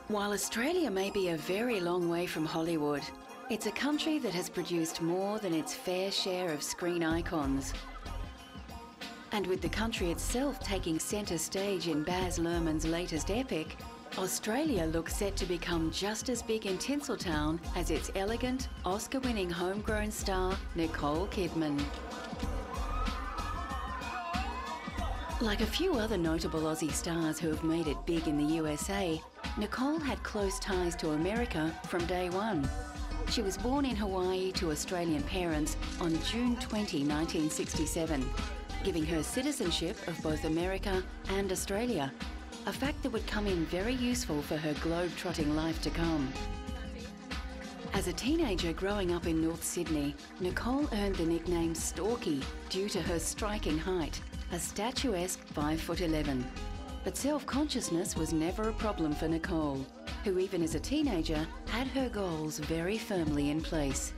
While Australia may be a very long way from Hollywood, it's a country that has produced more than its fair share of screen icons. And with the country itself taking centre stage in Baz Luhrmann's latest epic, Australia looks set to become just as big in Tinseltown as its elegant, Oscar-winning homegrown star, Nicole Kidman. Like a few other notable Aussie stars who have made it big in the USA, Nicole had close ties to America from day one. She was born in Hawaii to Australian parents on June 20, 1967, giving her citizenship of both America and Australia, a fact that would come in very useful for her globe-trotting life to come. As a teenager growing up in North Sydney, Nicole earned the nickname Storky due to her striking height, a statuesque 5'11". But self-consciousness was never a problem for Nicole, who even as a teenager had her goals very firmly in place.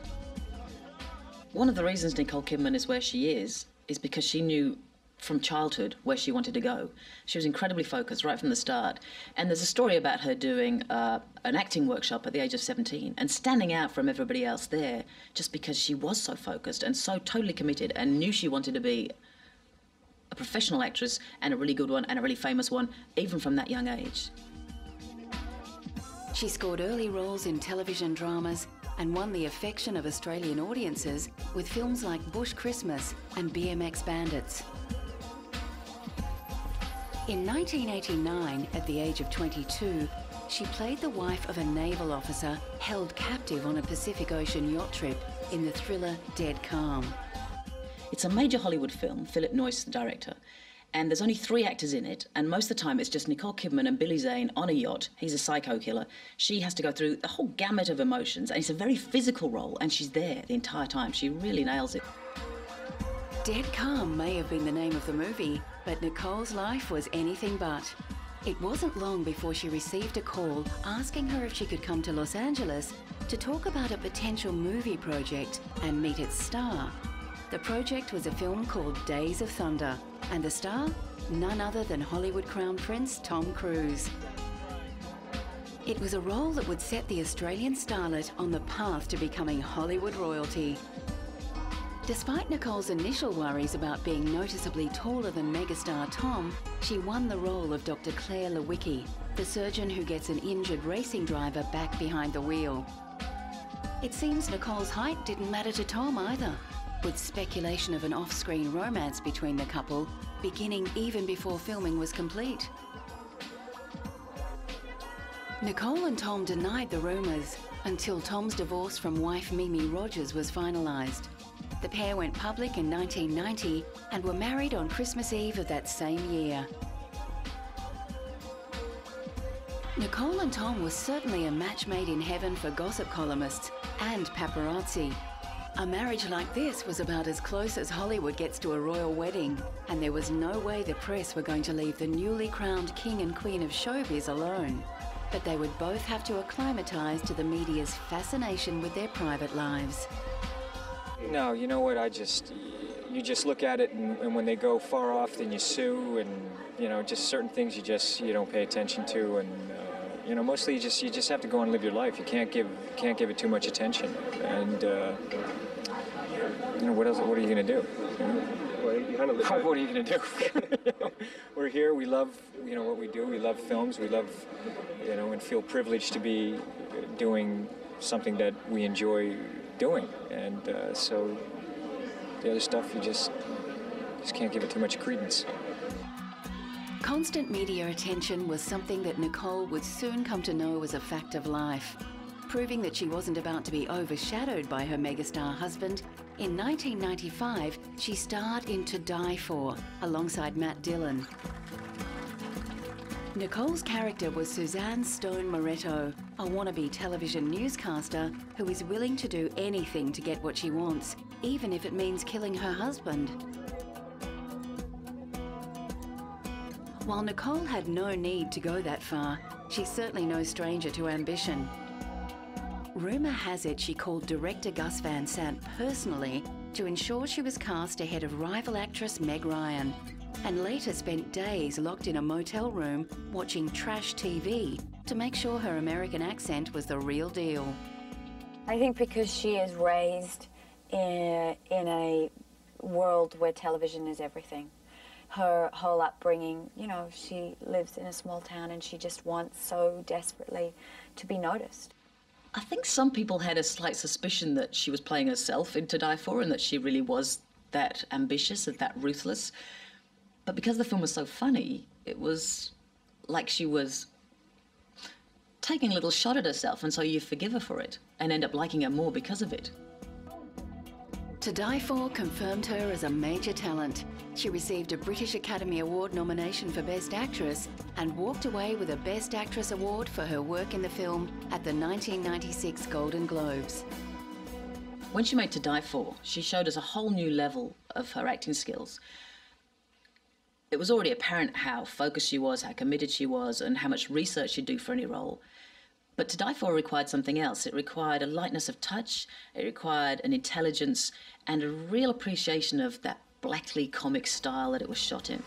One of the reasons Nicole Kidman is where she is because she knew from childhood where she wanted to go. She was incredibly focused right from the start. And there's a story about her doing an acting workshop at the age of 17 and standing out from everybody else there just because she was so focused and so totally committed and knew she wanted to be a professional actress, and a really good one and a really famous one, even from that young age. She scored early roles in television dramas and won the affection of Australian audiences with films like Bush Christmas and BMX Bandits. In 1989, at the age of 22, she played the wife of a naval officer held captive on a Pacific Ocean yacht trip in the thriller Dead Calm. It's a major Hollywood film, Philip Noyce, the director, and there's only 3 actors in it, and most of the time it's just Nicole Kidman and Billy Zane on a yacht. He's a psycho killer. She has to go through the whole gamut of emotions, and it's a very physical role, and she's there the entire time. She really nails it. Dead Calm may have been the name of the movie, but Nicole's life was anything but. It wasn't long before she received a call asking her if she could come to Los Angeles to talk about a potential movie project and meet its star. The project was a film called Days of Thunder, and the star, none other than Hollywood Crown Prince Tom Cruise. It was a role that would set the Australian starlet on the path to becoming Hollywood royalty. Despite Nicole's initial worries about being noticeably taller than megastar Tom, she won the role of Dr. Claire Lewicki, the surgeon who gets an injured racing driver back behind the wheel. It seems Nicole's height didn't matter to Tom either, with speculation of an off-screen romance between the couple beginning even before filming was complete. Nicole and Tom denied the rumours until Tom's divorce from wife Mimi Rogers was finalised. The pair went public in 1990 and were married on Christmas Eve of that same year. Nicole and Tom was certainly a match made in heaven for gossip columnists and paparazzi. A marriage like this was about as close as Hollywood gets to a royal wedding, and there was no way the press were going to leave the newly crowned king and queen of showbiz alone. But they would both have to acclimatise to the media's fascination with their private lives. No, you know what, you just look at it, and when they go far off, then you sue, and, just certain things you don't pay attention to, and, mostly you just have to go and live your life. You can't give it too much attention, and, what are you going to do? What are you going to do? We're here, we love, what we do, we love films, we love, and feel privileged to be doing something that we enjoy doing, and so the other stuff you just can't give it too much credence. Constant media attention was something that Nicole would soon come to know as a fact of life. Proving that she wasn't about to be overshadowed by her megastar husband, in 1995 she starred in To Die For alongside Matt Dillon. Nicole's character was Suzanne Stone Moretto, a wannabe television newscaster who is willing to do anything to get what she wants, even if it means killing her husband. While Nicole had no need to go that far, she's certainly no stranger to ambition. Rumour has it she called director Gus Van Sant personally to ensure she was cast ahead of rival actress Meg Ryan, and later spent days locked in a motel room watching trash TV to make sure her American accent was the real deal. I think because she is raised in a world where television is everything. Her whole upbringing, you know, she lives in a small town and she just wants so desperately to be noticed. I think some people had a slight suspicion that she was playing herself in To Die For and that she really was that ambitious and that ruthless. But because the film was so funny, it was like she was taking a little shot at herself, and so you forgive her for it and end up liking her more because of it. To Die For confirmed her as a major talent. She received a British Academy Award nomination for Best Actress and walked away with a Best Actress Award for her work in the film at the 1996 Golden Globes. When she made To Die For, she showed us a whole new level of her acting skills. It was already apparent how focused she was, how committed she was, and how much research she'd do for any role. But To Die For required something else. It required a lightness of touch, it required an intelligence, and a real appreciation of that blackly comic style that it was shot in.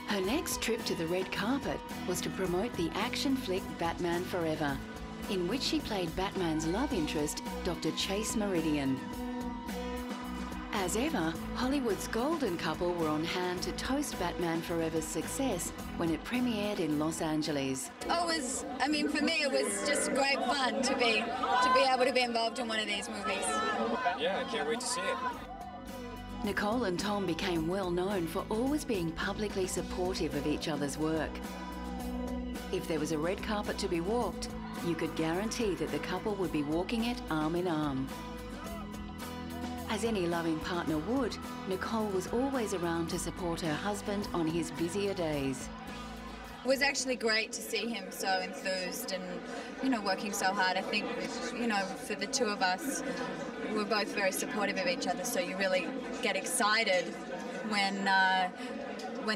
Her next trip to the red carpet was to promote the action flick Batman Forever, in which she played Batman's love interest, Dr. Chase Meridian. As ever, Hollywood's golden couple were on hand to toast Batman Forever's success when it premiered in Los Angeles. I mean, for me, it was just great fun to be able to be involved in one of these movies. Yeah, I can't wait to see it. Nicole and Tom became well known for always being publicly supportive of each other's work. If there was a red carpet to be walked, you could guarantee that the couple would be walking it arm in arm. As any loving partner would, Nicole was always around to support her husband on his busier days. It was actually great to see him so enthused and, you know, working so hard. I think, you know, for the two of us, we're both very supportive of each other, so you really get excited when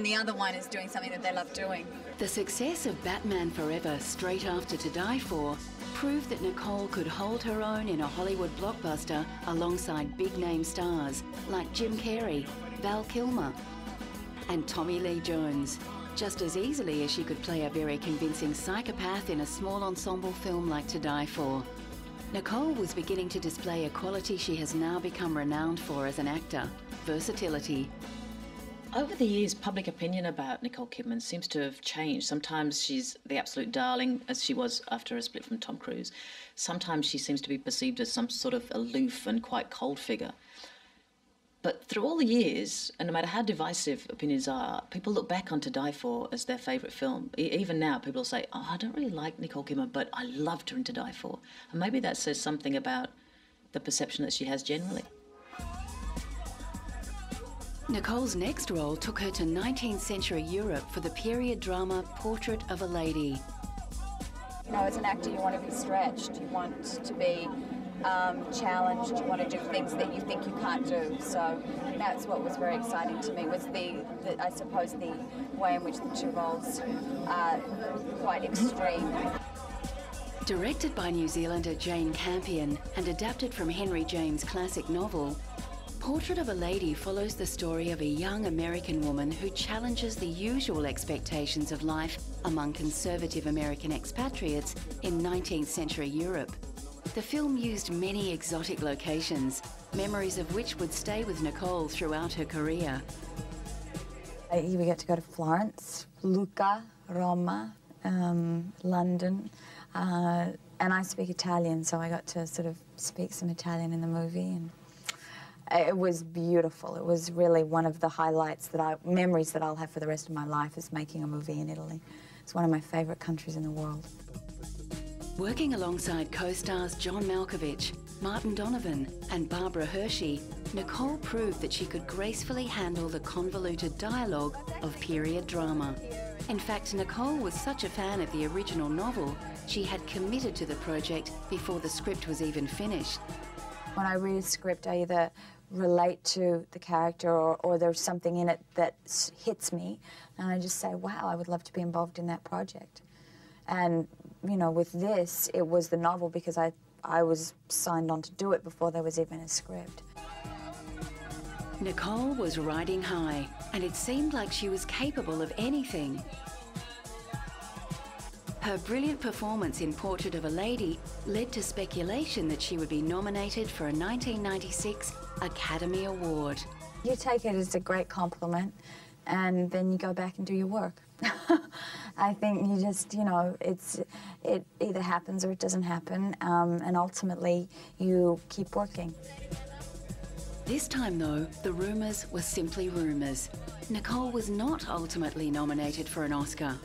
the other one is doing something that they love doing. The success of Batman Forever straight after To Die For proved that Nicole could hold her own in a Hollywood blockbuster alongside big-name stars like Jim Carrey, Val Kilmer and Tommy Lee Jones, just as easily as she could play a very convincing psychopath in a small ensemble film like To Die For. Nicole was beginning to display a quality she has now become renowned for as an actor: versatility. Over the years, public opinion about Nicole Kidman seems to have changed. Sometimes she's the absolute darling, as she was after her split from Tom Cruise. Sometimes she seems to be perceived as some sort of aloof and quite cold figure. But through all the years, and no matter how divisive opinions are, people look back on To Die For as their favourite film. Even now, people say, oh, I don't really like Nicole Kidman, but I loved her in To Die For. And maybe that says something about the perception that she has generally. Nicole's next role took her to 19th century Europe for the period drama Portrait of a Lady. You know, as an actor, you want to be stretched. You want to be challenged. You want to do things that you think you can't do. So that's what was very exciting to me, was I suppose the way in which the two roles are quite extreme. Directed by New Zealander Jane Campion and adapted from Henry James' classic novel, Portrait of a Lady follows the story of a young American woman who challenges the usual expectations of life among conservative American expatriates in 19th century Europe. The film used many exotic locations, memories of which would stay with Nicole throughout her career. We get to go to Florence, Lucca, Roma, London, and I speak Italian, so I got to sort of speak some Italian in the movie. And it was beautiful. It was really one of the highlights memories that I'll have for the rest of my life, is making a movie in Italy. It's one of my favourite countries in the world. Working alongside co-stars John Malkovich, Martin Donovan and Barbara Hershey, Nicole proved that she could gracefully handle the convoluted dialogue of period drama. In fact, Nicole was such a fan of the original novel, she had committed to the project before the script was even finished. When I read a script, I either relate to the character or there's something in it that hits me, and I just say, wow, I would love to be involved in that project. And, you know, with this, it was the novel because I was signed on to do it before there was even a script. Nicole was riding high, and it seemed like she was capable of anything. Her brilliant performance in Portrait of a Lady led to speculation that she would be nominated for a 1996 Academy Award. You take it as a great compliment, and then you go back and do your work. I think you just, you know, it either happens or it doesn't happen, and ultimately you keep working. This time, though, the rumours were simply rumours. Nicole was not ultimately nominated for an Oscar.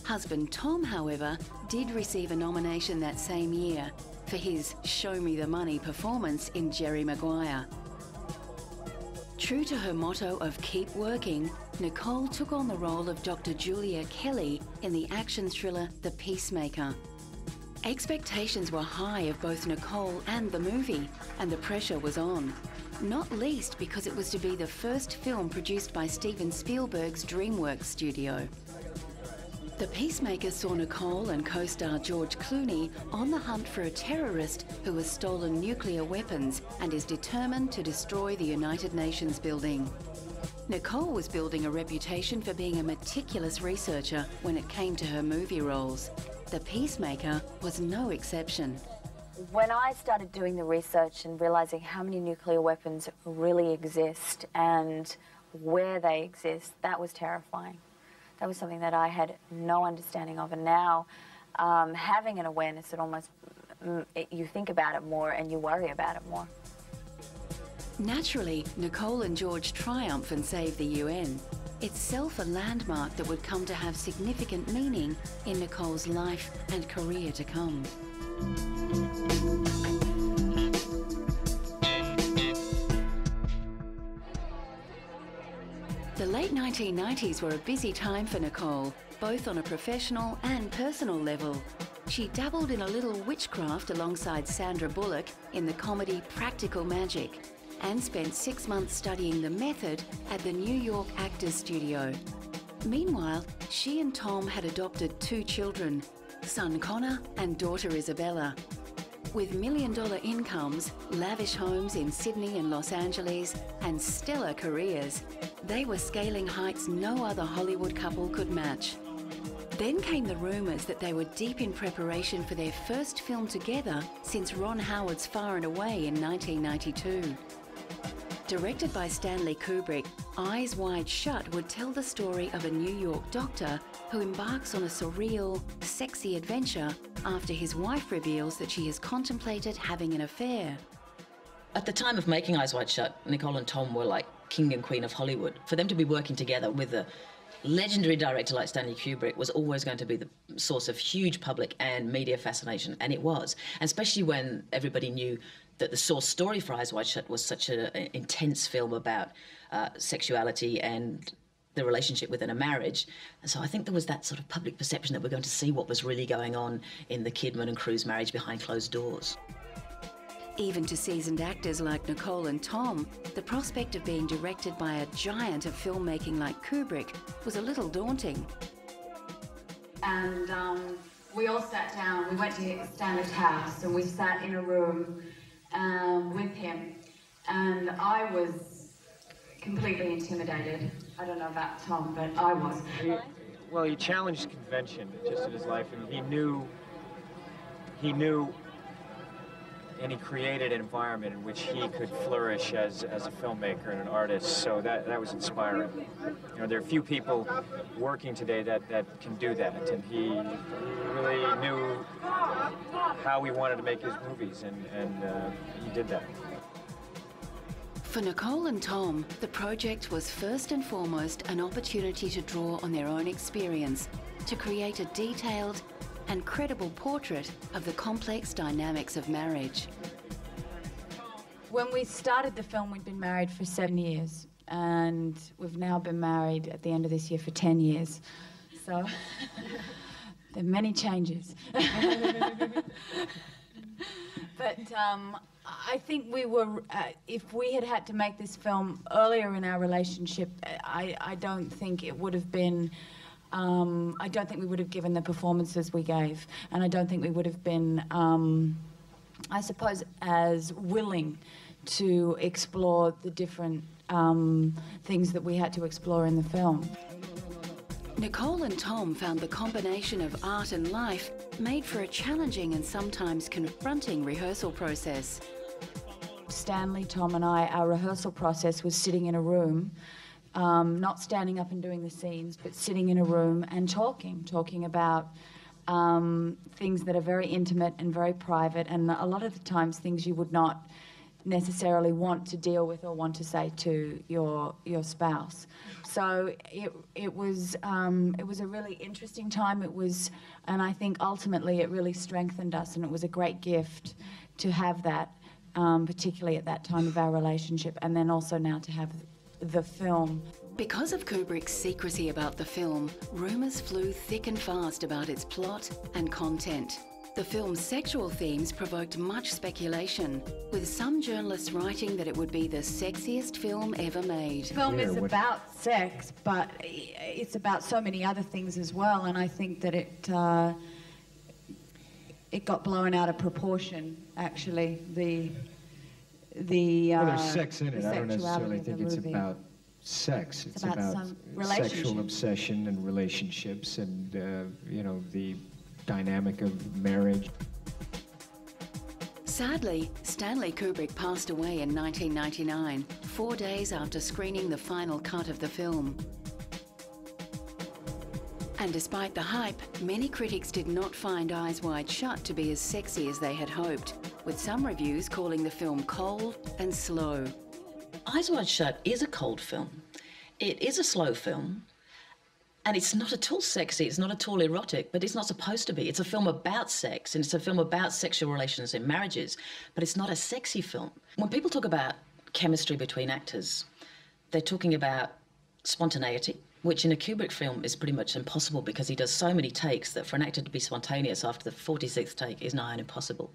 Husband Tom, however, did receive a nomination that same year for his Show Me the Money performance in Jerry Maguire. True to her motto of keep working, Nicole took on the role of Dr. Julia Kelly in the action thriller The Peacemaker. Expectations were high of both Nicole and the movie, and the pressure was on. Not least because it was to be the first film produced by Steven Spielberg's DreamWorks studio. The Peacemaker saw Nicole and co-star George Clooney on the hunt for a terrorist who has stolen nuclear weapons and is determined to destroy the United Nations building. Nicole was building a reputation for being a meticulous researcher when it came to her movie roles. The Peacemaker was no exception. When I started doing the research and realizing how many nuclear weapons really exist and where they exist, that was terrifying. That was something that I had no understanding of, and now having an awareness that almost you think about it more and you worry about it more. Naturally, Nicole and George triumph and save the UN. Itself a landmark that would come to have significant meaning in Nicole's life and career to come. The late 1990s were a busy time for Nicole, both on a professional and personal level. She dabbled in a little witchcraft alongside Sandra Bullock in the comedy Practical Magic, and spent 6 months studying the method at the New York Actors Studio. Meanwhile, she and Tom had adopted 2 children, son Connor and daughter Isabella. With million-dollar incomes, lavish homes in Sydney and Los Angeles, and stellar careers, they were scaling heights no other Hollywood couple could match. Then came the rumours that they were deep in preparation for their first film together since Ron Howard's Far and Away in 1992. Directed by Stanley Kubrick, Eyes Wide Shut would tell the story of a New York doctor who embarks on a surreal, sexy adventure after his wife reveals that she has contemplated having an affair. At the time of making Eyes Wide Shut, Nicole and Tom were like king and queen of Hollywood. For them to be working together with a legendary director like Stanley Kubrick was always going to be the source of huge public and media fascination, and it was. And especially when everybody knew that the source story for Eyes Wide Shut was such an intense film about sexuality and the relationship within a marriage. And so I think there was that sort of public perception that we're going to see what was really going on in the Kidman and Cruise marriage behind closed doors. Even to seasoned actors like Nicole and Tom, the prospect of being directed by a giant of filmmaking like Kubrick was a little daunting. And we all sat down, we went to Stanley's house, and we sat in a room with him, and I was completely intimidated. I don't know about Tom, but I was. Well, he challenged convention just in his life, and he knew, and he created an environment in which he could flourish as a filmmaker and an artist. So that was inspiring. You know, there are few people working today that can do that, and he really knew how he wanted to make his movies, and he did that. For Nicole and Tom, the project was first and foremost an opportunity to draw on their own experience, to create a detailed and credible portrait of the complex dynamics of marriage. When we started the film, we'd been married for 7 years, and we've now been married at the end of this year for 10 years. So there are many changes. But I think we were, if we had had to make this film earlier in our relationship, I don't think it would have been, I don't think we would have given the performances we gave, and I don't think we would have been, I suppose, as willing to explore the different things that we had to explore in the film. Nicole and Tom found the combination of art and life made for a challenging and sometimes confronting rehearsal process. Stanley, Tom and I, our rehearsal process was sitting in a room, not standing up and doing the scenes, but sitting in a room and talking about things that are very intimate and very private, and a lot of the times things you would not necessarily want to deal with or want to say to your spouse. So it was a really interesting time. It was, and I think ultimately it really strengthened us, and it was a great gift to have that, particularly at that time of our relationship, and then also now to have the film. Because of Kubrick's secrecy about the film, rumours flew thick and fast about its plot and content. The film's sexual themes provoked much speculation, with some journalists writing that it would be the sexiest film ever made. The film is about sex, but it's about so many other things as well, and I think that it got blown out of proportion, actually. Well, there's sex in it. I don't necessarily think it's about sex. It's about sexual obsession and relationships and, you know, the dynamic of marriage. Sadly, Stanley Kubrick passed away in 1999, 4 days after screening the final cut of the film. And despite the hype, many critics did not find Eyes Wide Shut to be as sexy as they had hoped, with some reviews calling the film cold and slow. Eyes Wide Shut is a cold film. It is a slow film. And it's not at all sexy, it's not at all erotic, but it's not supposed to be. It's a film about sex, and it's a film about sexual relations in marriages, but it's not a sexy film. When people talk about chemistry between actors, they're talking about spontaneity, which in a Kubrick film is pretty much impossible because he does so many takes that for an actor to be spontaneous after the 46th take is nigh on impossible.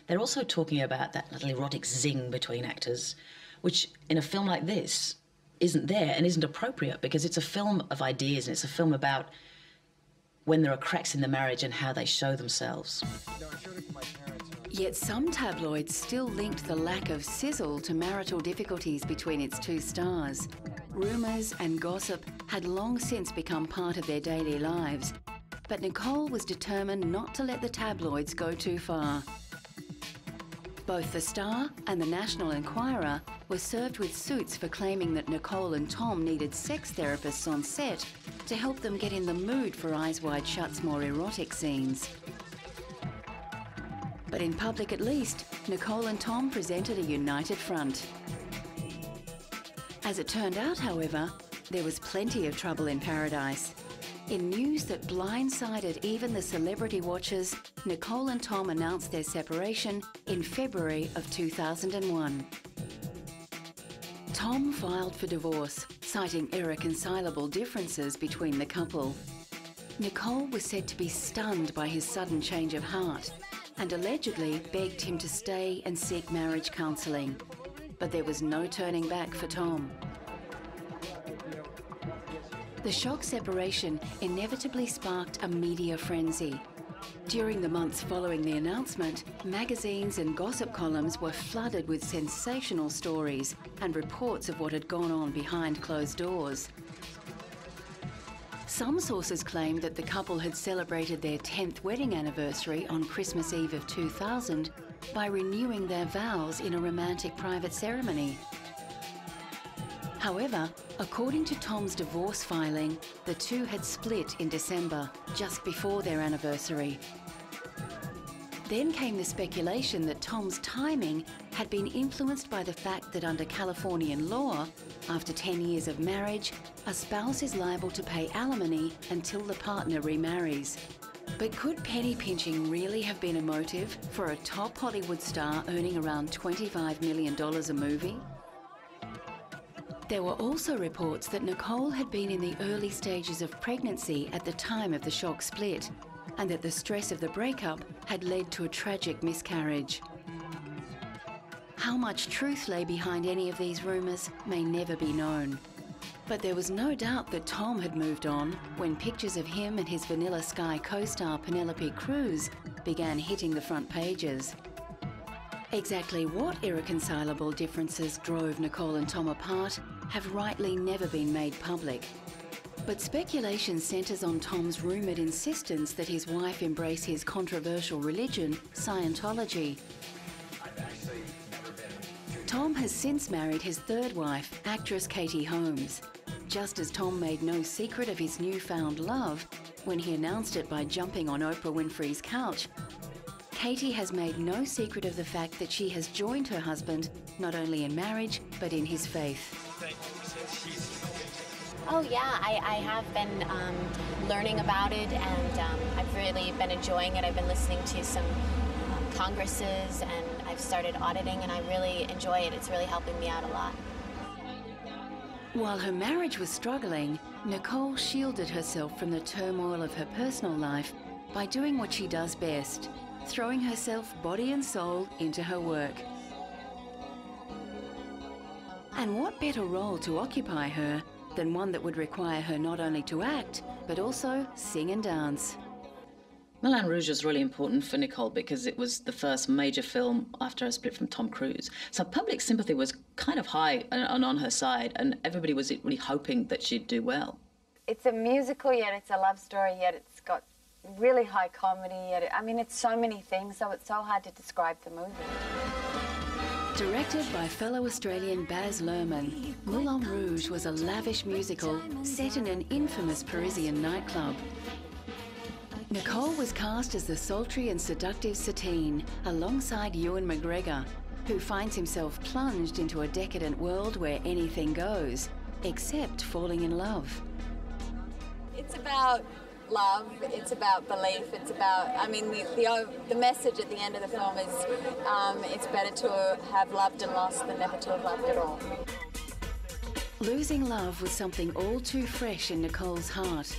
They're also talking about that little erotic zing between actors, which in a film like this isn't there and isn't appropriate because it's a film of ideas and it's a film about when there are cracks in the marriage and how they show themselves. Yet some tabloids still linked the lack of sizzle to marital difficulties between its two stars. Rumours and gossip had long since become part of their daily lives, but Nicole was determined not to let the tabloids go too far. Both The Star and the National Enquirer were served with suits for claiming that Nicole and Tom needed sex therapists on set to help them get in the mood for Eyes Wide Shut's more erotic scenes. But in public at least, Nicole and Tom presented a united front. As it turned out, however, there was plenty of trouble in paradise. In news that blindsided even the celebrity watchers, Nicole and Tom announced their separation in February of 2001. Tom filed for divorce, citing irreconcilable differences between the couple. Nicole was said to be stunned by his sudden change of heart and allegedly begged him to stay and seek marriage counselling. But there was no turning back for Tom. The shock separation inevitably sparked a media frenzy. During the months following the announcement, magazines and gossip columns were flooded with sensational stories and reports of what had gone on behind closed doors. Some sources claimed that the couple had celebrated their 10th wedding anniversary on Christmas Eve of 2000 by renewing their vows in a romantic private ceremony. However, according to Tom's divorce filing, the two had split in December, just before their anniversary. Then came the speculation that Tom's timing had been influenced by the fact that under Californian law, after 10 years of marriage, a spouse is liable to pay alimony until the partner remarries. But could penny pinching really have been a motive for a top Hollywood star earning around $25 million a movie? There were also reports that Nicole had been in the early stages of pregnancy at the time of the shock split, and that the stress of the breakup had led to a tragic miscarriage. How much truth lay behind any of these rumours may never be known. But there was no doubt that Tom had moved on when pictures of him and his Vanilla Sky co-star Penelope Cruz began hitting the front pages. Exactly what irreconcilable differences drove Nicole and Tom apart have rightly never been made public. But speculation centres on Tom's rumoured insistence that his wife embrace his controversial religion, Scientology. Tom has since married his third wife, actress Katie Holmes. Just as Tom made no secret of his newfound love when he announced it by jumping on Oprah Winfrey's couch, Katie has made no secret of the fact that she has joined her husband not only in marriage but in his faith. Oh yeah, I have been learning about it, and I've really been enjoying it. I've been listening to some congresses, and I've started auditing, and I really enjoy it. It's really helping me out a lot. While her marriage was struggling, Nicole shielded herself from the turmoil of her personal life by doing what she does best, throwing herself body and soul into her work. And what better role to occupy her than one that would require her not only to act, but also sing and dance. Moulin Rouge was really important for Nicole because it was the first major film after her split from Tom Cruise. So public sympathy was kind of high and on her side, and everybody was really hoping that she'd do well. It's a musical, yet it's a love story, yet it's got really high comedy, yet I mean, it's so many things, so it's so hard to describe the movie. Directed by fellow Australian Baz Luhrmann, Moulin Rouge was a lavish musical set in an infamous Parisian nightclub. Nicole was cast as the sultry and seductive Satine, alongside Ewan McGregor, who finds himself plunged into a decadent world where anything goes, except falling in love. It's about love, it's about belief, it's about, I mean, the message at the end of the film is it's better to have loved and lost than never to have loved at all. Losing love was something all too fresh in Nicole's heart.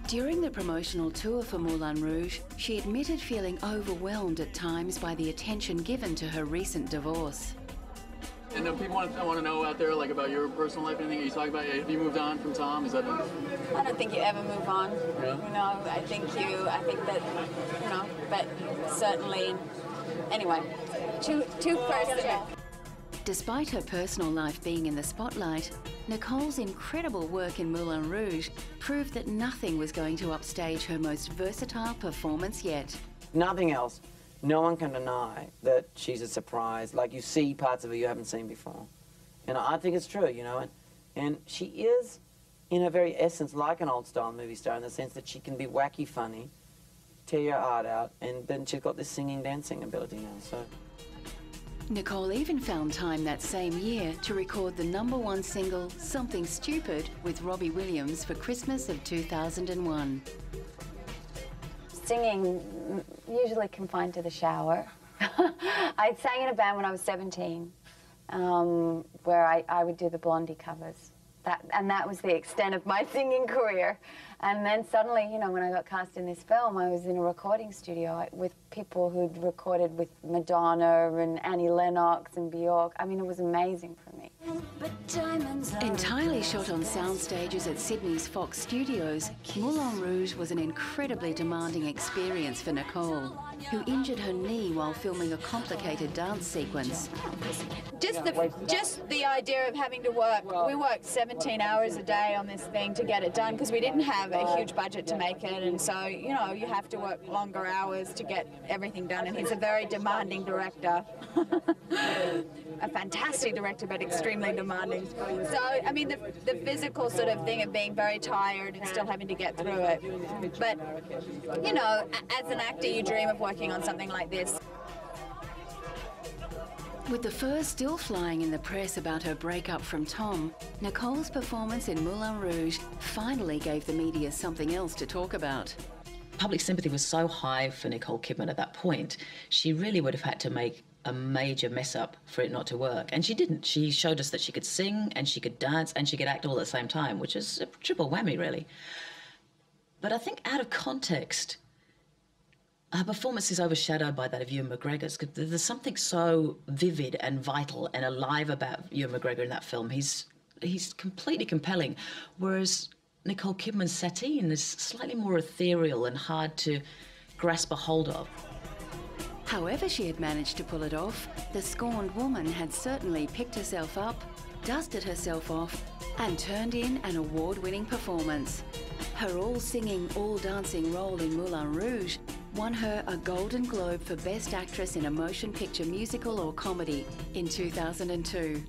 During the promotional tour for Moulin Rouge, she admitted feeling overwhelmed at times by the attention given to her recent divorce. And people want to know out there, like, about your personal life, anything you talk about. Have you moved on from Tom? Is that? I don't think you ever move on. Yeah. You know, I think that, you know, but certainly, anyway, too personal. Despite her personal life being in the spotlight, Nicole's incredible work in Moulin Rouge proved that nothing was going to upstage her most versatile performance yet. Nothing else. No one can deny that she's a surprise. Like, you see parts of her you haven't seen before. And I think it's true, you know. And she is, in her very essence, like an old-style movie star in the sense that she can be wacky funny, tear your heart out, and then she's got this singing, dancing ability now, so... Nicole even found time that same year to record the #1 single, Something Stupid, with Robbie Williams for Christmas of 2001. Singing, usually confined to the shower. I sang in a band when I was 17, where I would do the Blondie covers. And that was the extent of my singing career. And then suddenly, you know, when I got cast in this film, I was in a recording studio with people who'd recorded with Madonna and Annie Lennox and Bjork. I mean, it was amazing for me. Entirely shot on sound stages at Sydney's Fox Studios, Moulin Rouge was an incredibly demanding experience for Nicole, who injured her knee while filming a complicated dance sequence. Just the idea of having to work. We worked 17 hours a day on this thing to get it done because we didn't have a huge budget to make it, and so, you know, you have to work longer hours to get everything done, and he's a very demanding director. A fantastic director, but extremely demanding. So, I mean, the physical sort of thing of being very tired and still having to get through it. But, you know, as an actor, you dream of working on something like this. With the fur still flying in the press about her breakup from Tom, Nicole's performance in Moulin Rouge finally gave the media something else to talk about. Public sympathy was so high for Nicole Kidman at that point, she really would have had to make a major mess up for it not to work. And she didn't. She showed us that she could sing and she could dance and she could act all at the same time, which is a triple whammy, really. But I think out of context, her performance is overshadowed by that of Ewan McGregor's. There's something so vivid and vital and alive about Ewan McGregor in that film. He's completely compelling, whereas Nicole Kidman's Satine is slightly more ethereal and hard to grasp a hold of. However she had managed to pull it off, the scorned woman had certainly picked herself up, dusted herself off and turned in an award-winning performance. Her all-singing, all-dancing role in Moulin Rouge won her a Golden Globe for Best Actress in a Motion Picture Musical or Comedy in 2002.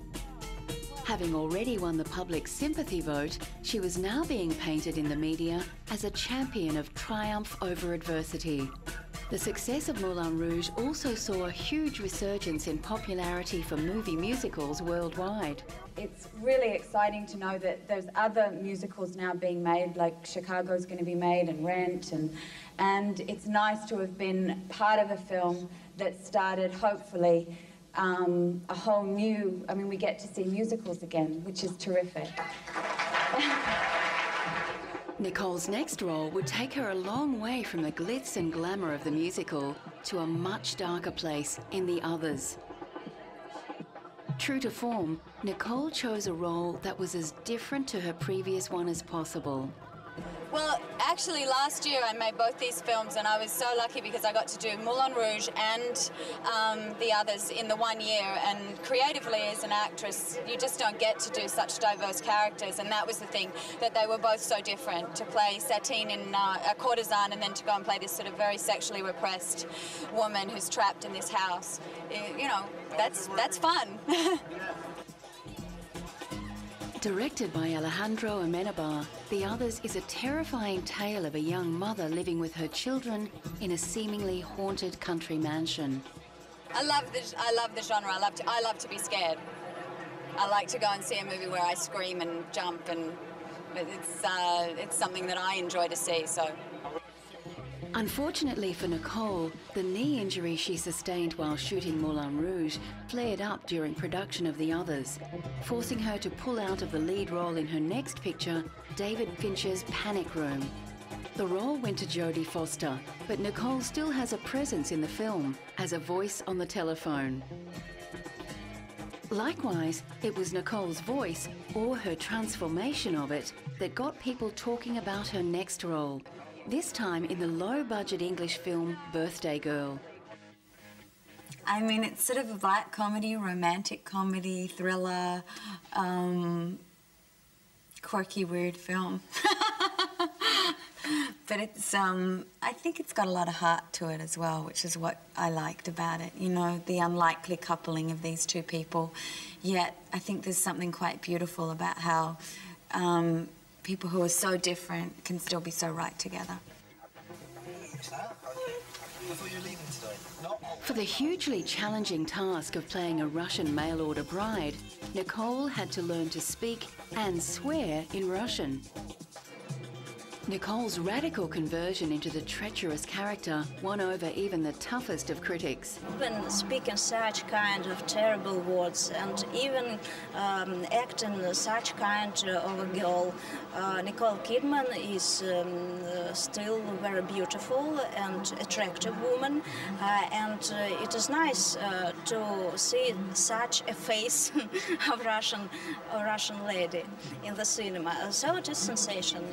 Having already won the public sympathy vote, she was now being painted in the media as a champion of triumph over adversity. The success of Moulin Rouge also saw a huge resurgence in popularity for movie musicals worldwide. It's really exciting to know that there's other musicals now being made, like Chicago's going to be made, and Rent, and it's nice to have been part of a film that started, hopefully, a whole new, I mean, we get to see musicals again, which is terrific. Nicole's next role would take her a long way from the glitz and glamour of the musical to a much darker place in The Others. True to form, Nicole chose a role that was as different to her previous one as possible. Well, actually last year I made both these films, and I was so lucky because I got to do Moulin Rouge and The Others in the 1 year, and creatively as an actress you just don't get to do such diverse characters, and that was the thing, that they were both so different. To play Satine in a courtesan and then to go and play this sort of very sexually repressed woman who's trapped in this house, you know, that's fun. Directed by Alejandro Amenabar, The Others is a terrifying tale of a young mother living with her children in a seemingly haunted country mansion. I love the genre. I love to be scared. I like to go and see a movie where I scream and jump, and it's something that I enjoy to see. So. Unfortunately for Nicole, the knee injury she sustained while shooting Moulin Rouge flared up during production of The Others, forcing her to pull out of the lead role in her next picture, David Fincher's Panic Room. The role went to Jodie Foster, but Nicole still has a presence in the film as a voice on the telephone. Likewise, it was Nicole's voice, or her transformation of it, that got people talking about her next role. This time in the low-budget English film Birthday Girl. I mean, it's sort of a black comedy, romantic comedy, thriller, quirky, weird film. But it's, I think it's got a lot of heart to it as well, which is what I liked about it. You know, the unlikely coupling of these two people. Yet, I think there's something quite beautiful about how people who are so different can still be so right together. For the hugely challenging task of playing a Russian mail-order bride, Nicole had to learn to speak and swear in Russian. Nicole's radical conversion into the treacherous character won over even the toughest of critics. Even speaking such kind of terrible words and even acting such kind of a girl, Nicole Kidman is still a very beautiful and attractive woman, and it is nice to see such a face of Russian lady in the cinema. So it is a sensation.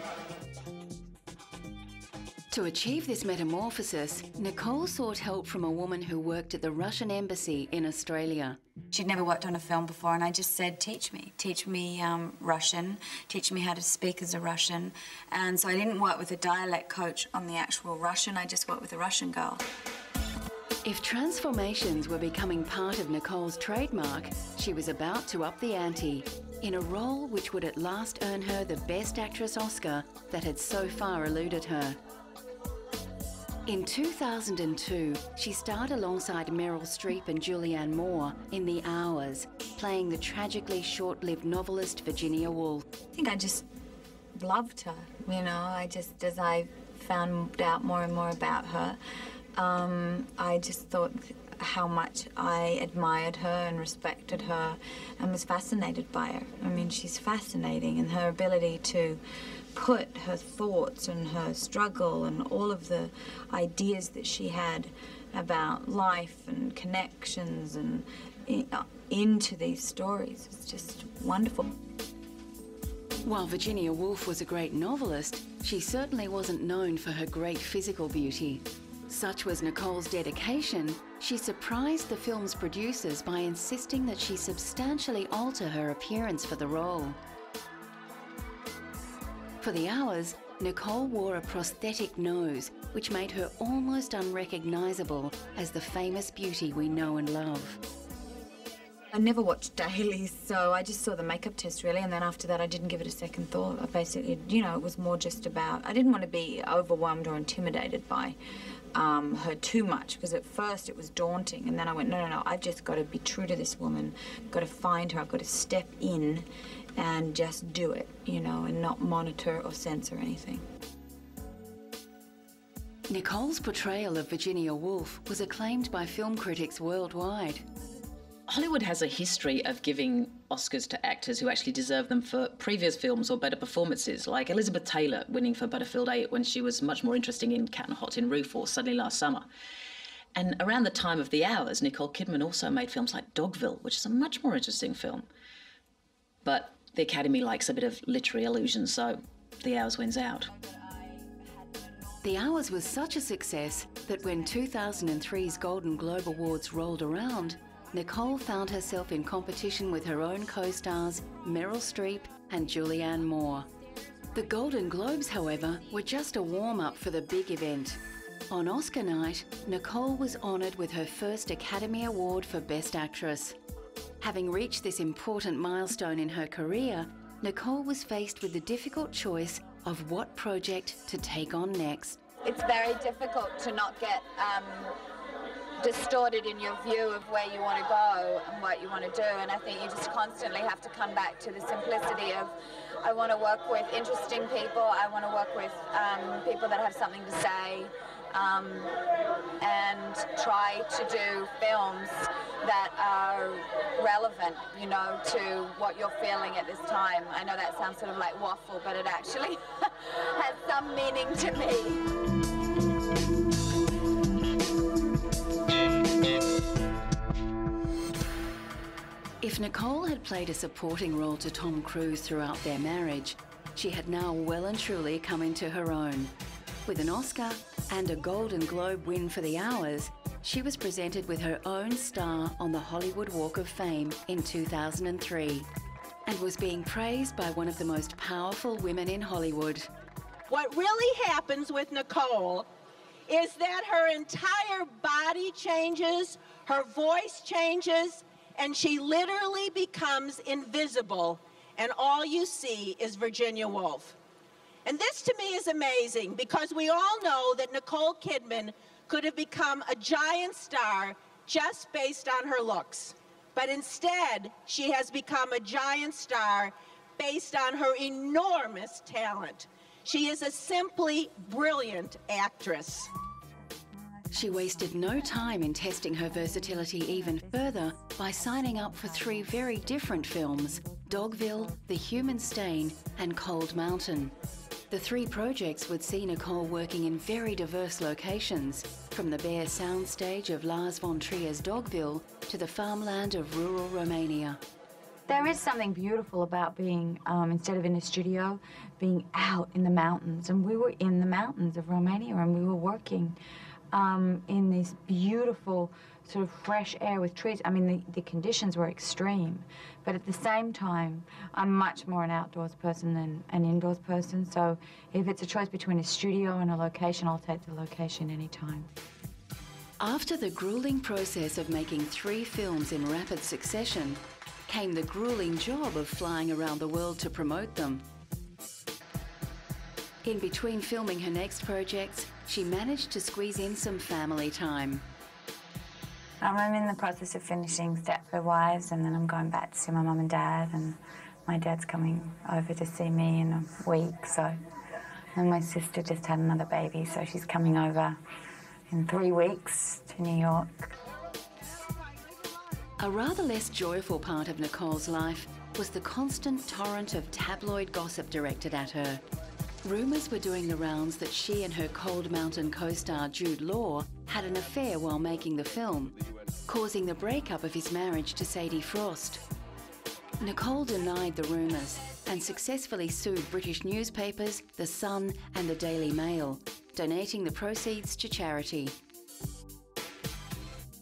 To achieve this metamorphosis, Nicole sought help from a woman who worked at the Russian embassy in Australia. She'd never worked on a film before, and I just said, teach me Russian, teach me how to speak as a Russian. And so I didn't work with a dialect coach on the actual Russian, I just worked with a Russian girl. If transformations were becoming part of Nicole's trademark, she was about to up the ante in a role which would at last earn her the Best Actress Oscar that had so far eluded her. In 2002, she starred alongside Meryl Streep and Julianne Moore in The Hours, playing the tragically short-lived novelist Virginia Woolf. I think I just loved her, you know, as I found out more and more about her, I just thought how much I admired her and respected her and was fascinated by her. I mean, she's fascinating, and her ability to put her thoughts and her struggle and all of the ideas that she had about life and connections and into these stories is just wonderful. While Virginia Woolf was a great novelist, she certainly wasn't known for her great physical beauty. Such was Nicole's dedication, she surprised the film's producers by insisting that she substantially alter her appearance for the role. For the hours, Nicole wore a prosthetic nose, which made her almost unrecognisable as the famous beauty we know and love. I never watched dailies, so I just saw the makeup test, really, and then after that I didn't give it a second thought. I basically, you know, it was more just about, I didn't want to be overwhelmed or intimidated by her too much, because at first it was daunting, and then I went, no, I've just got to be true to this woman, got to find her, I've got to step in and just do it, you know, and not monitor or censor anything. Nicole's portrayal of Virginia Woolf was acclaimed by film critics worldwide. Hollywood has a history of giving Oscars to actors who actually deserve them for previous films or better performances, like Elizabeth Taylor winning for Butterfield 8 when she was much more interesting in Cat and Hot Tin Roof or Suddenly Last Summer. And around the time of The Hours, Nicole Kidman also made films like Dogville, which is a much more interesting film. But the Academy likes a bit of literary allusion, so The Hours wins out. The Hours was such a success that when 2003's Golden Globe Awards rolled around, Nicole found herself in competition with her own co-stars Meryl Streep and Julianne Moore. The Golden Globes, however, were just a warm-up for the big event. On Oscar night, Nicole was honoured with her first Academy Award for Best Actress. Having reached this important milestone in her career, Nicole was faced with the difficult choice of what project to take on next. It's very difficult to not get distorted in your view of where you want to go and what you want to do, and I think you just constantly have to come back to the simplicity of, I want to work with interesting people, I want to work with people that have something to say, and try to do films that are relevant, you know, to what you're feeling at this time. I know that sounds sort of like waffle, but it actually has some meaning to me. If Nicole had played a supporting role to Tom Cruise throughout their marriage, she had now well and truly come into her own. With an Oscar and a Golden Globe win for The Hours, she was presented with her own star on the Hollywood Walk of Fame in 2003 and was being praised by one of the most powerful women in Hollywood. What really happens with Nicole is that her entire body changes, her voice changes, and she literally becomes invisible, and all you see is Virginia Woolf. And this to me is amazing, because we all know that Nicole Kidman could have become a giant star just based on her looks. But instead, she has become a giant star based on her enormous talent. She is a simply brilliant actress. She wasted no time in testing her versatility even further by signing up for 3 very different films: Dogville, The Human Stain, and Cold Mountain. The 3 projects would see Nicole working in very diverse locations, from the bare soundstage of Lars von Trier's Dogville to the farmland of rural Romania. There is something beautiful about being, instead of in a studio, being out in the mountains. And we were in the mountains of Romania, and we were working in this beautiful sort of fresh air with trees. I mean, the conditions were extreme, but at the same time, I'm much more an outdoors person than an indoors person. So if it's a choice between a studio and a location, I'll take the location anytime. After the grueling process of making 3 films in rapid succession, came the grueling job of flying around the world to promote them. In between filming her next projects, she managed to squeeze in some family time. I'm in the process of finishing Stepford Wives, and then I'm going back to see my mum and dad, and my dad's coming over to see me in a week, so. And my sister just had another baby, so she's coming over in 3 weeks to New York. A rather less joyful part of Nicole's life was the constant torrent of tabloid gossip directed at her. Rumours were doing the rounds that she and her Cold Mountain co-star Jude Law had an affair while making the film, causing the breakup of his marriage to Sadie Frost. Nicole denied the rumours and successfully sued British newspapers, The Sun and the Daily Mail, donating the proceeds to charity.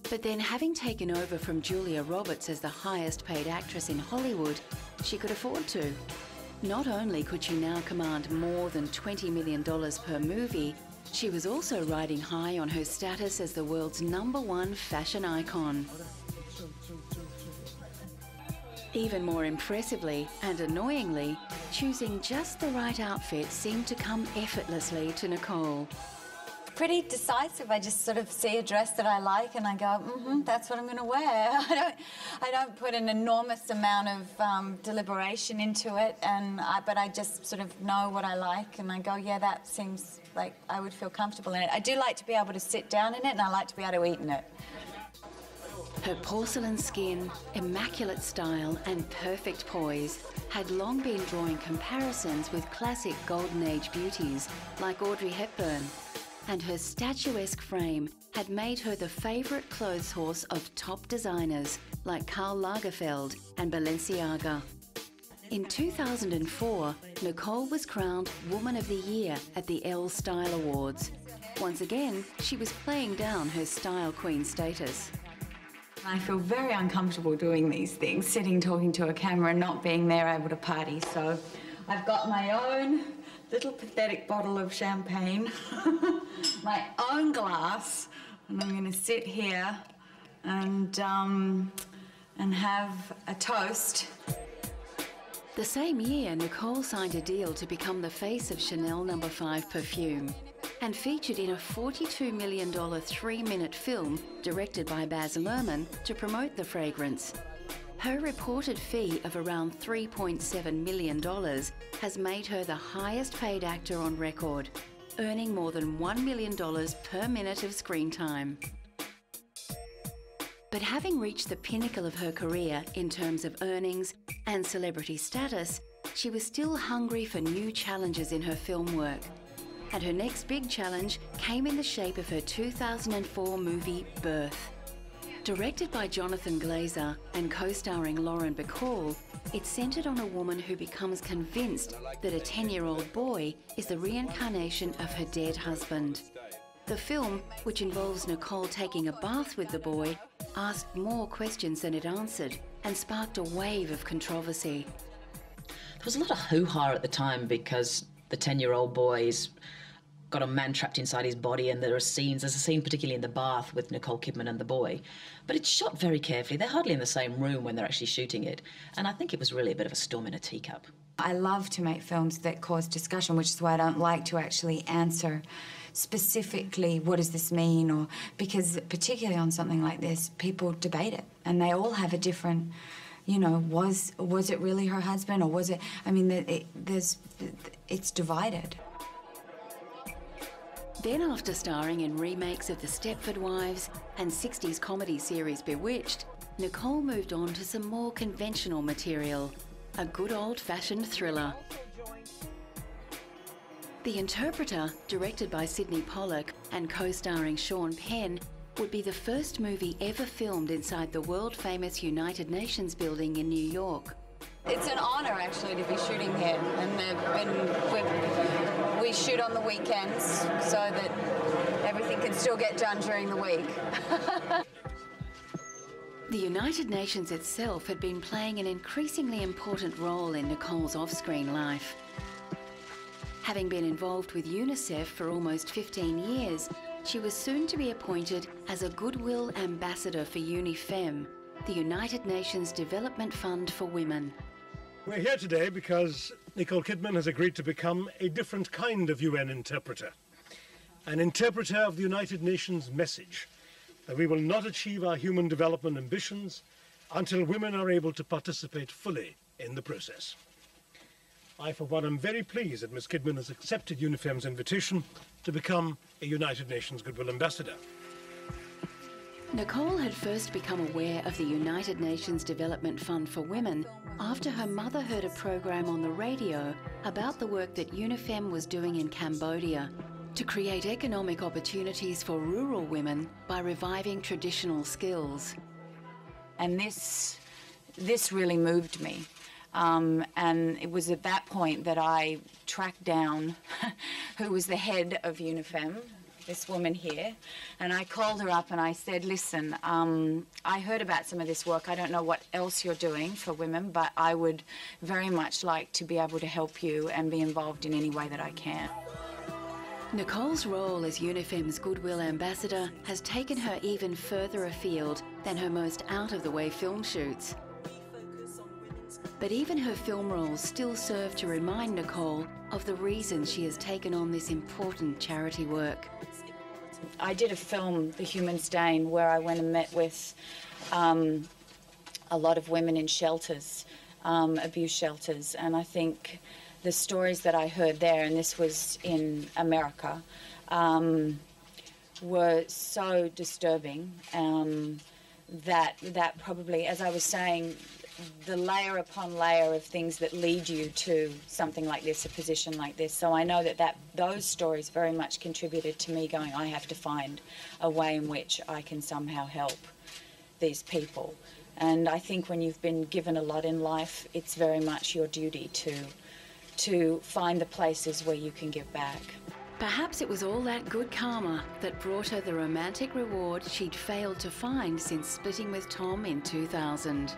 But then, having taken over from Julia Roberts as the highest paid actress in Hollywood, she could afford to. Not only could she now command more than $20 million per movie, she was also riding high on her status as the world's #1 fashion icon. Even more impressively and annoyingly, choosing just the right outfit seemed to come effortlessly to Nicole. Pretty decisive. I just sort of see a dress that I like and I go, that's what I'm going to wear. I don't put an enormous amount of deliberation into it, but I just sort of know what I like and I go, yeah, that seems like I would feel comfortable in it. I do like to be able to sit down in it and I like to be able to eat in it. Her porcelain skin, immaculate style and perfect poise had long been drawing comparisons with classic Golden Age beauties like Audrey Hepburn, and her statuesque frame had made her the favourite clothes horse of top designers like Karl Lagerfeld and Balenciaga. In 2004, Nicole was crowned Woman of the Year at the Elle Style Awards. Once again, she was playing down her style queen status. I feel very uncomfortable doing these things, sitting talking to a camera and not being there able to party. So I've got my own little pathetic bottle of champagne, my own glass, and I'm going to sit here and have a toast. The same year, Nicole signed a deal to become the face of Chanel No. 5 perfume and featured in a $42 million 3-minute film directed by Baz Luhrmann to promote the fragrance. Her reported fee of around $3.7 million has made her the highest paid actor on record, earning more than $1 million per minute of screen time. But having reached the pinnacle of her career in terms of earnings and celebrity status, she was still hungry for new challenges in her film work. And her next big challenge came in the shape of her 2004 movie Birth. Directed by Jonathan Glazer and co-starring Lauren Bacall, it centred on a woman who becomes convinced that a 10-year-old boy is the reincarnation of her dead husband. The film, which involves Nicole taking a bath with the boy, asked more questions than it answered and sparked a wave of controversy. There was a lot of hoo-ha at the time because the 10-year-old boy's got a man trapped inside his body, and there's a scene particularly in the bath with Nicole Kidman and the boy. But it's shot very carefully. They're hardly in the same room when they're actually shooting it. And I think it was really a bit of a storm in a teacup. I love to make films that cause discussion, which is why I don't like to actually answer specifically what does this mean, or because particularly on something like this, people debate it and they all have a different, you know, was it really her husband or was it, I mean, it's divided. Then, after starring in remakes of The Stepford Wives and 60s comedy series Bewitched, Nicole moved on to some more conventional material, a good old-fashioned thriller. The Interpreter, directed by Sidney Pollack and co-starring Sean Penn, would be the first movie ever filmed inside the world-famous United Nations building in New York. It's an honour, actually, to be shooting here, and we shoot on the weekends so that everything can still get done during the week. The United Nations itself had been playing an increasingly important role in Nicole's off-screen life. Having been involved with UNICEF for almost 15 years, she was soon to be appointed as a Goodwill Ambassador for UNIFEM, the United Nations Development Fund for Women. We're here today because Nicole Kidman has agreed to become a different kind of UN interpreter. An interpreter of the United Nations message that we will not achieve our human development ambitions until women are able to participate fully in the process. I, for one, am very pleased that Ms. Kidman has accepted UNIFEM's invitation to become a United Nations Goodwill Ambassador. Nicole had first become aware of the United Nations Development Fund for Women after her mother heard a program on the radio about the work that UNIFEM was doing in Cambodia to create economic opportunities for rural women by reviving traditional skills. And this really moved me. And it was at that point that I tracked down who was the head of UNIFEM, this woman here, and I called her up and I said, listen, I heard about some of this work. I don't know what else you're doing for women, but I would very much like to be able to help you and be involved in any way that I can. Nicole's role as UNIFEM's Goodwill Ambassador has taken her even further afield than her most out-of-the-way film shoots. But even her film roles still serve to remind Nicole of the reason she has taken on this important charity work. I did a film, The Human Stain, where I went and met with a lot of women in shelters, abuse shelters, and I think the stories that I heard there, and this was in America, were so disturbing that probably, as I was saying, the layer upon layer of things that lead you to something like this, a position like this. So I know that those stories very much contributed to me going, I have to find a way in which I can somehow help these people. And I think when you've been given a lot in life, it's very much your duty to find the places where you can give back. Perhaps it was all that good karma that brought her the romantic reward she'd failed to find since splitting with Tom in 2000.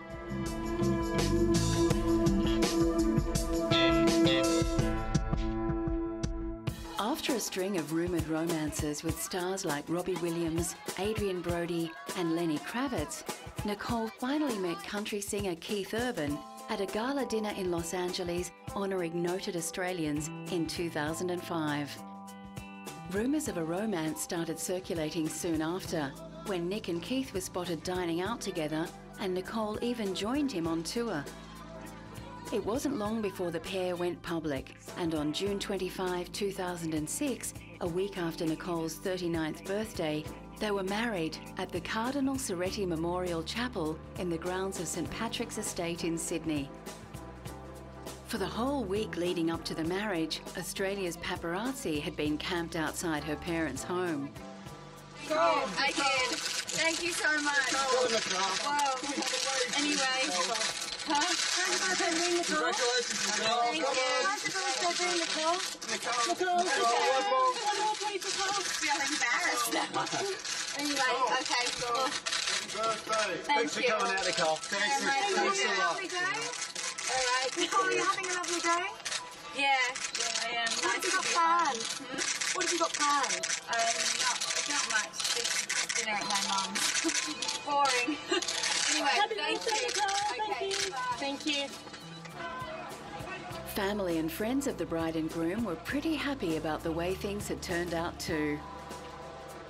After a string of rumoured romances with stars like Robbie Williams, Adrian Brody and Lenny Kravitz, Nicole finally met country singer Keith Urban at a gala dinner in Los Angeles honouring noted Australians in 2005. Rumours of a romance started circulating soon after, when Nick and Keith were spotted dining out together and Nicole even joined him on tour. It wasn't long before the pair went public, and on June 25, 2006, a week after Nicole's 39th birthday, they were married at the Cardinal Soretti Memorial Chapel in the grounds of St Patrick's Estate in Sydney. For the whole week leading up to the marriage, Australia's paparazzi had been camped outside her parents' home. Oh, I did. Thank you so much. Wow. Anyway. Huh? Congratulations, Nicole. Thank you. Happy birthday, Nicole. Nicole. One more, please, Nicole. I feel embarrassed now. Anyway, okay. Thanks for coming out, Nicole. Thanks a lot. All right. Nicole, are you having a lovely day? Yeah, I am. What have you got planned? What have you got planned? Not much. Just dinner at my mom's. Boring. Anyway, thank you. Thank you. Family and friends of the bride and groom were pretty happy about the way things had turned out too.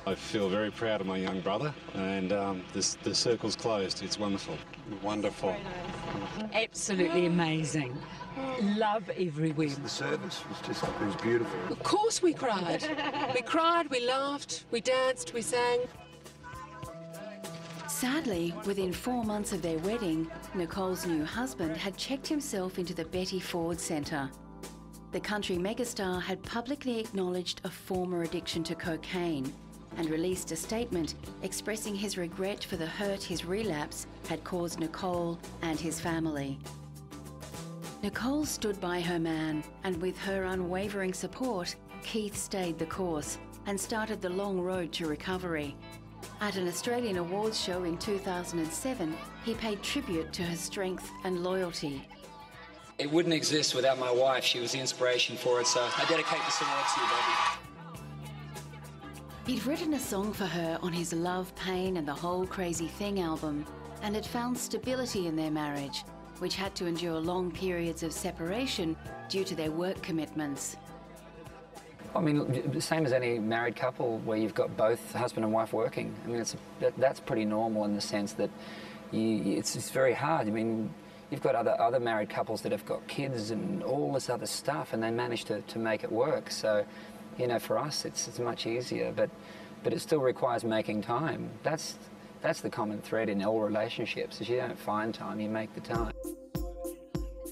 I feel very proud of my young brother, and the circle's closed. It's wonderful. Wonderful. Absolutely amazing. Love everywhere. The service was beautiful. Of course we cried. We cried, we laughed, we danced, we sang. Sadly, within 4 months of their wedding, Nicole's new husband had checked himself into the Betty Ford Centre. The country megastar had publicly acknowledged a former addiction to cocaine and released a statement expressing his regret for the hurt his relapse had caused Nicole and his family. Nicole stood by her man, and with her unwavering support, Keith stayed the course and started the long road to recovery. At an Australian awards show in 2007, he paid tribute to her strength and loyalty. It wouldn't exist without my wife. She was the inspiration for it, so I dedicate this award to you, baby. He'd written a song for her on his Love, Pain and the Whole Crazy Thing album, and had found stability in their marriage, which had to endure long periods of separation due to their work commitments. I mean, the same as any married couple where you've got both husband and wife working. I mean, that's pretty normal in the sense that it's very hard. I mean, you've got other married couples that have got kids and all this other stuff, and they manage to make it work. So, you know, for us, it's much easier, but it still requires making time. That's the common thread in all relationships, is you don't find time, you make the time.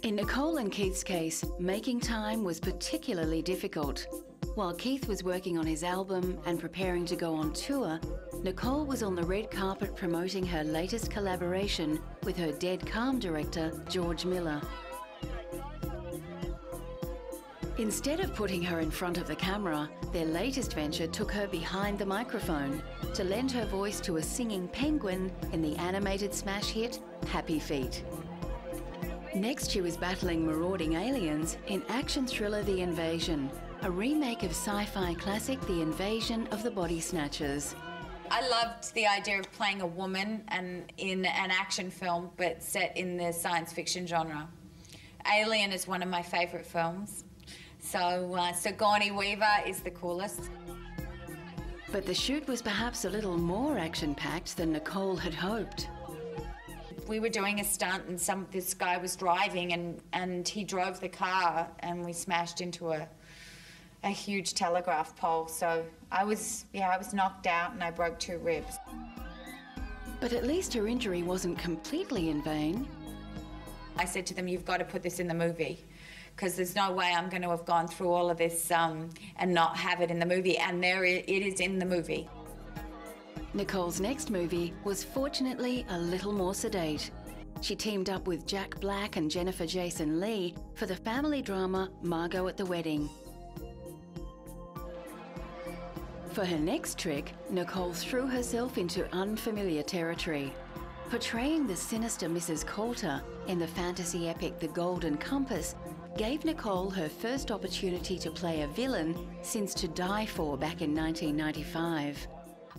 In Nicole and Keith's case, making time was particularly difficult. While Keith was working on his album and preparing to go on tour, Nicole was on the red carpet promoting her latest collaboration with her Dead Calm director, George Miller. Instead of putting her in front of the camera, their latest venture took her behind the microphone to lend her voice to a singing penguin in the animated smash hit Happy Feet. Next, she was battling marauding aliens in action thriller The Invasion, a remake of sci-fi classic The Invasion of the Body Snatchers. I loved the idea of playing a woman and in an action film, but set in the science fiction genre. Alien is one of my favourite films, so Sigourney Weaver is the coolest. But the shoot was perhaps a little more action-packed than Nicole had hoped. We were doing a stunt and this guy was driving and he drove the car and we smashed into a huge telegraph pole. So I was knocked out and I broke 2 ribs. But at least her injury wasn't completely in vain. I said to them, you've got to put this in the movie, because there's no way I'm going to have gone through all of this and not have it in the movie, and it is in the movie. Nicole's next movie was fortunately a little more sedate. She teamed up with Jack Black and Jennifer Jason Leigh for the family drama Margot at the Wedding. For her next trick, Nicole threw herself into unfamiliar territory. Portraying the sinister Mrs. Coulter in the fantasy epic The Golden Compass gave Nicole her first opportunity to play a villain since To Die For back in 1995.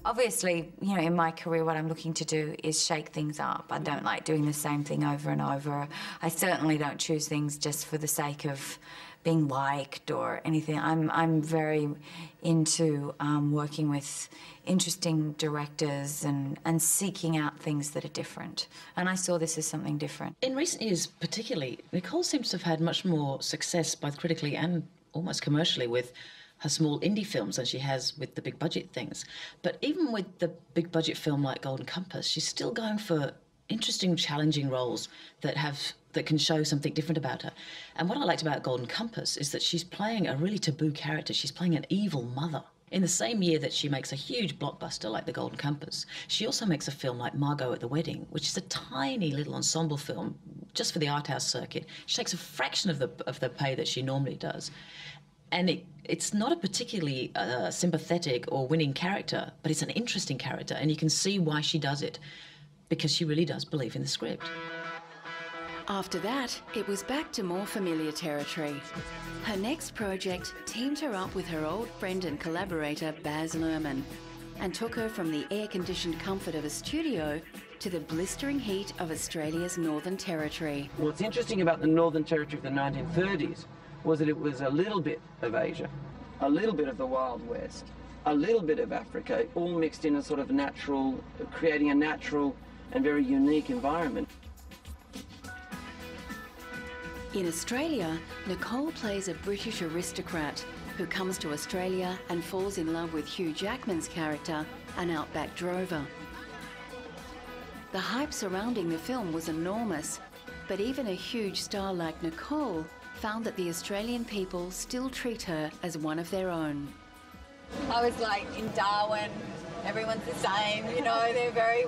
Obviously, you know, in my career, what I'm looking to do is shake things up. I don't like doing the same thing over and over. I certainly don't choose things just for the sake of being liked or anything. I'm very into working with interesting directors and seeking out things that are different. And I saw this as something different. In recent years, particularly, Nicole seems to have had much more success, both critically and almost commercially, with her small indie films than she has with the big budget things. But even with the big budget film like Golden Compass, she's still going for interesting, challenging roles that can show something different about her. And what I liked about Golden Compass is that she's playing a really taboo character. She's playing an evil mother. In the same year that she makes a huge blockbuster like The Golden Compass, she also makes a film like Margot at the Wedding, which is a tiny little ensemble film just for the art house circuit. She takes a fraction of the pay that she normally does. And it's not a particularly sympathetic or winning character, but it's an interesting character, and you can see why she does it, because she really does believe in the script. After that, it was back to more familiar territory. Her next project teamed her up with her old friend and collaborator Baz Luhrmann and took her from the air-conditioned comfort of a studio to the blistering heat of Australia's Northern Territory. What's interesting about the Northern Territory of the 1930s was that it was a little bit of Asia, a little bit of the Wild West, a little bit of Africa, all mixed in a sort of natural, creating a natural and very unique environment. In Australia, Nicole plays a British aristocrat who comes to Australia and falls in love with Hugh Jackman's character, an outback drover. The hype surrounding the film was enormous, but even a huge star like Nicole found that the Australian people still treat her as one of their own. I was like in Darwin, everyone's the same, you know, they're very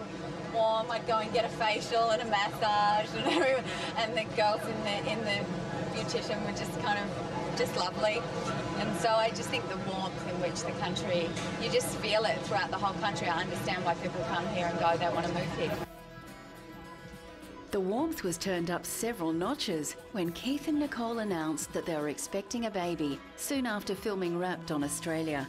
warm. I'd go and get a facial and a massage, and the girls in the beautician were just kind of just lovely. And so I just think the warmth in which the country, you just feel it throughout the whole country. I understand why people come here and go, they want to move here. The warmth was turned up several notches when Keith and Nicole announced that they were expecting a baby soon after filming Wrapped on Australia.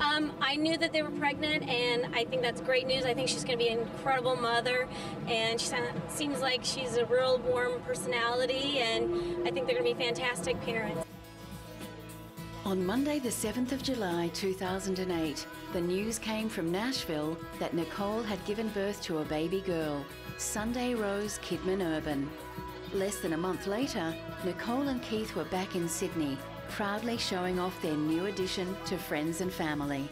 I knew that they were pregnant, and I think that's great news. I think she's going to be an incredible mother, and she seems like she's a real warm personality, and I think they're going to be fantastic parents. On Monday, the 7th of July 2008, the news came from Nashville that Nicole had given birth to a baby girl, Sunday Rose Kidman Urban. Less than a month later, Nicole and Keith were back in Sydney, proudly showing off their new addition to friends and family.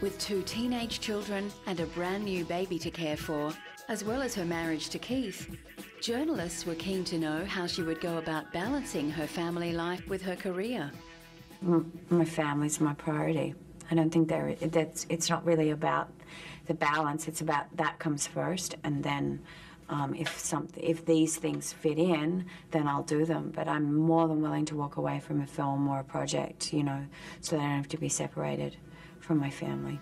With 2 teenage children and a brand new baby to care for, as well as her marriage to Keith, journalists were keen to know how she would go about balancing her family life with her career. My family's my priority. I don't think it's not really about the balance. It's about that comes first, and then If these things fit in, then I'll do them. But I'm more than willing to walk away from a film or a project, you know, so that I don't have to be separated from my family.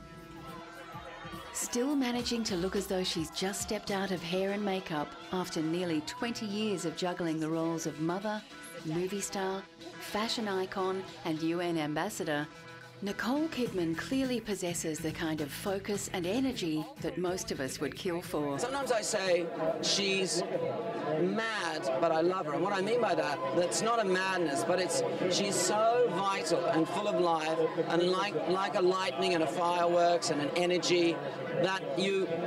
Still managing to look as though she's just stepped out of hair and makeup after nearly 20 years of juggling the roles of mother, movie star, fashion icon and UN ambassador, Nicole Kidman clearly possesses the kind of focus and energy that most of us would kill for. Sometimes I say she's mad, but I love her. And what I mean by that, that's not a madness, but she's so vital and full of life and like a lightning and a fireworks and an energy that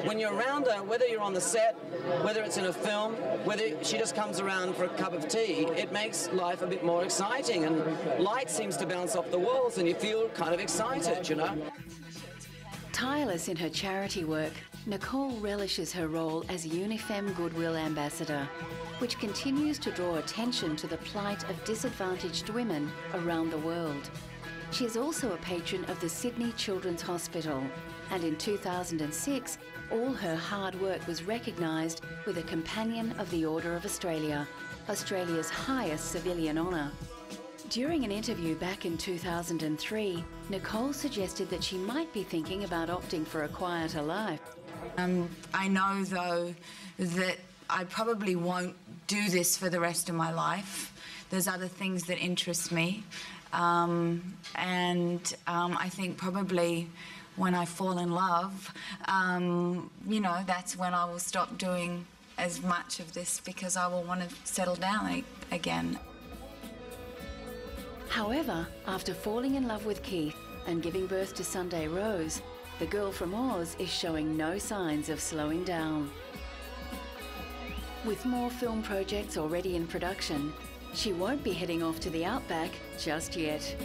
when you're around her, whether you're on the set, whether it's in a film, whether she just comes around for a cup of tea, it makes life a bit more exciting, and light seems to bounce off the walls and you feel kind of excited, you know. Tireless in her charity work, Nicole relishes her role as Unifem Goodwill Ambassador, which continues to draw attention to the plight of disadvantaged women around the world. She is also a patron of the Sydney Children's Hospital, and in 2006, all her hard work was recognised with a Companion of the Order of Australia, Australia's highest civilian honour. During an interview back in 2003, Nicole suggested that she might be thinking about opting for a quieter life. I know, though, that I probably won't do this for the rest of my life. There's other things that interest me. I think probably when I fall in love, you know, that's when I will stop doing as much of this, because I will want to settle down again. However, after falling in love with Keith and giving birth to Sunday Rose, the girl from Oz is showing no signs of slowing down. With more film projects already in production, she won't be heading off to the outback just yet.